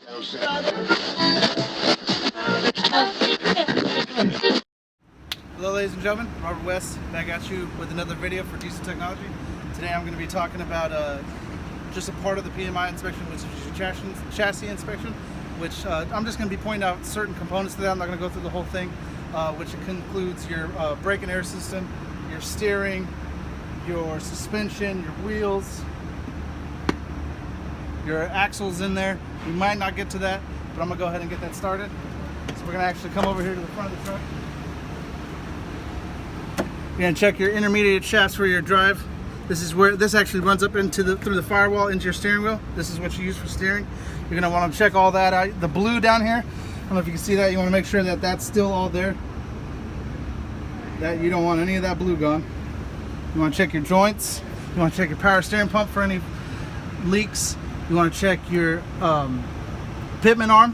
Hello ladies and gentlemen, Robert West back at you with another video for Diesel Technology. Today I'm going to be talking about just a part of the PMI inspection, which is your chassis inspection, which I'm just going to be pointing out certain components to that. I'm not going to go through the whole thing, which includes your brake and air system, your steering, your suspension, your wheels, your axles in there. We might not get to that, but I'm going to go ahead and get that started. So we're going to actually come over here to the front of the truck. You're going to check your intermediate shafts for your drive. This is where this actually runs up into through the firewall into your steering wheel. This is what you use for steering. You're going to want to check all that out. The blue down here, I don't know if you can see that. You want to make sure that that's still all there. That you don't want any of that blue gone. You want to check your joints. You want to check your power steering pump for any leaks. You want to check your pitman arm.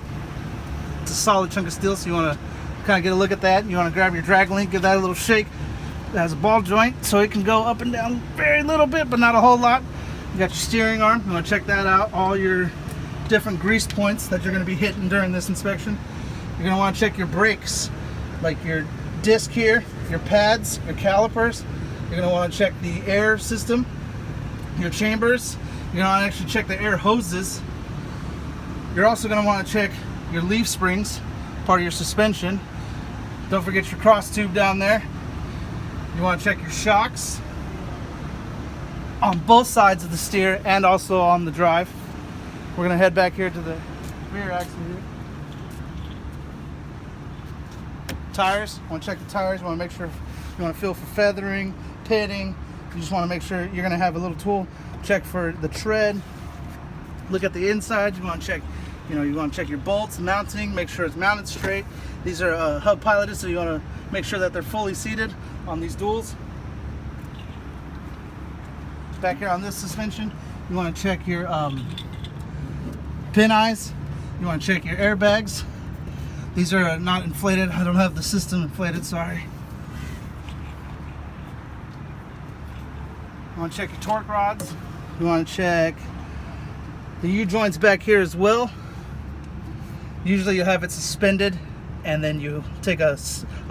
It's a solid chunk of steel, so you want to kind of get a look at that. You want to grab your drag link, give that a little shake. It has a ball joint, so it can go up and down very little bit, but not a whole lot. You got your steering arm. You want to check that out. All your different grease points that you're going to be hitting during this inspection. You're going to want to check your brakes, like your disc here, your pads, your calipers. You're going to want to check the air system, your chambers. You're going to want to actually check the air hoses. You're also going to want to check your leaf springs, part of your suspension. Don't forget your cross tube down there. You want to check your shocks on both sides of the steer and also on the drive. We're going to head back here to the rear axle here. Tires. You want to check the tires. You want to make sure you want to feel for feathering, pitting. You just want to make sure you're going to have a little tool. Check for the tread. Look at the inside. You want to check, you want to check your bolts, mounting, make sure it's mounted straight. These are hub piloted, so you want to make sure that they're fully seated on these duals. Back here on this suspension, you want to check your pin eyes. You want to check your airbags. These are not inflated. I don't have the system inflated, sorry. You want to check your torque rods. You want to check the U-joints back here as well. Usually you'll have it suspended, and then you take a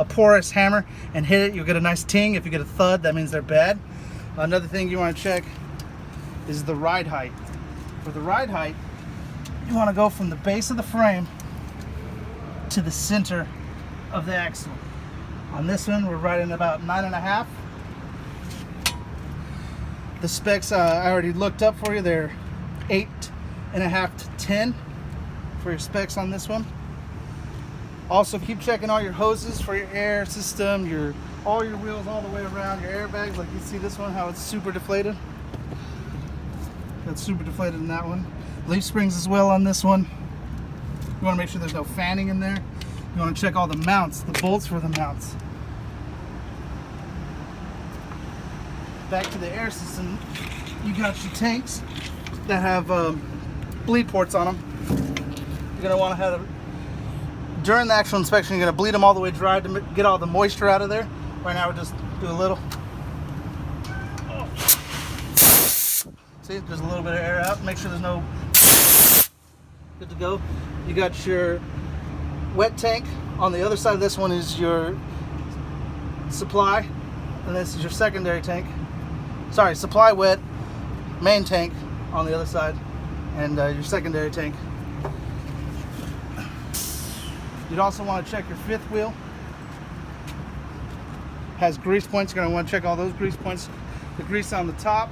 porous hammer and hit it. You'll get a nice ting. If you get a thud, that means they're bad. Another thing you want to check is the ride height. For the ride height, you want to go from the base of the frame to the center of the axle. On this one, we're riding about 9.5. The specs I already looked up for you. They're 8.5 to 10 for your specs on this one. Also, keep checking all your hoses for your air system, all your wheels all the way around, your airbags. Like you see this one, how it's super deflated. That's super deflated in that one. Leaf springs as well on this one. You want to make sure there's no fanning in there. You want to check all the mounts, the bolts for the mounts. Back to the air system, you got your tanks that have bleed ports on them. You're going to want to have during the actual inspection, you're going to bleed them all the way dry to get all the moisture out of there. Right now, we'll just do a little. See, there's a little bit of air out. Make sure there's no. Good to go. You got your wet tank. On the other side of this one is your supply, and this is your secondary tank. Sorry, supply wet, main tank on the other side, and your secondary tank. You'd also want to check your fifth wheel. Has grease points. You're going to want to check all those grease points. The grease on the top.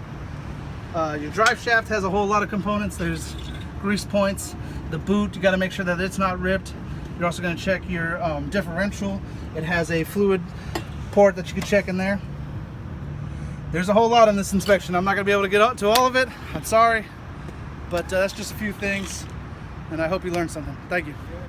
Your drive shaft has a whole lot of components. There's grease points. The boot, you got to make sure that it's not ripped. You're also going to check your differential. It has a fluid port that you can check in there. There's a whole lot in this inspection. I'm not going to be able to get to all of it. I'm sorry. But that's just a few things. And I hope you learned something. Thank you.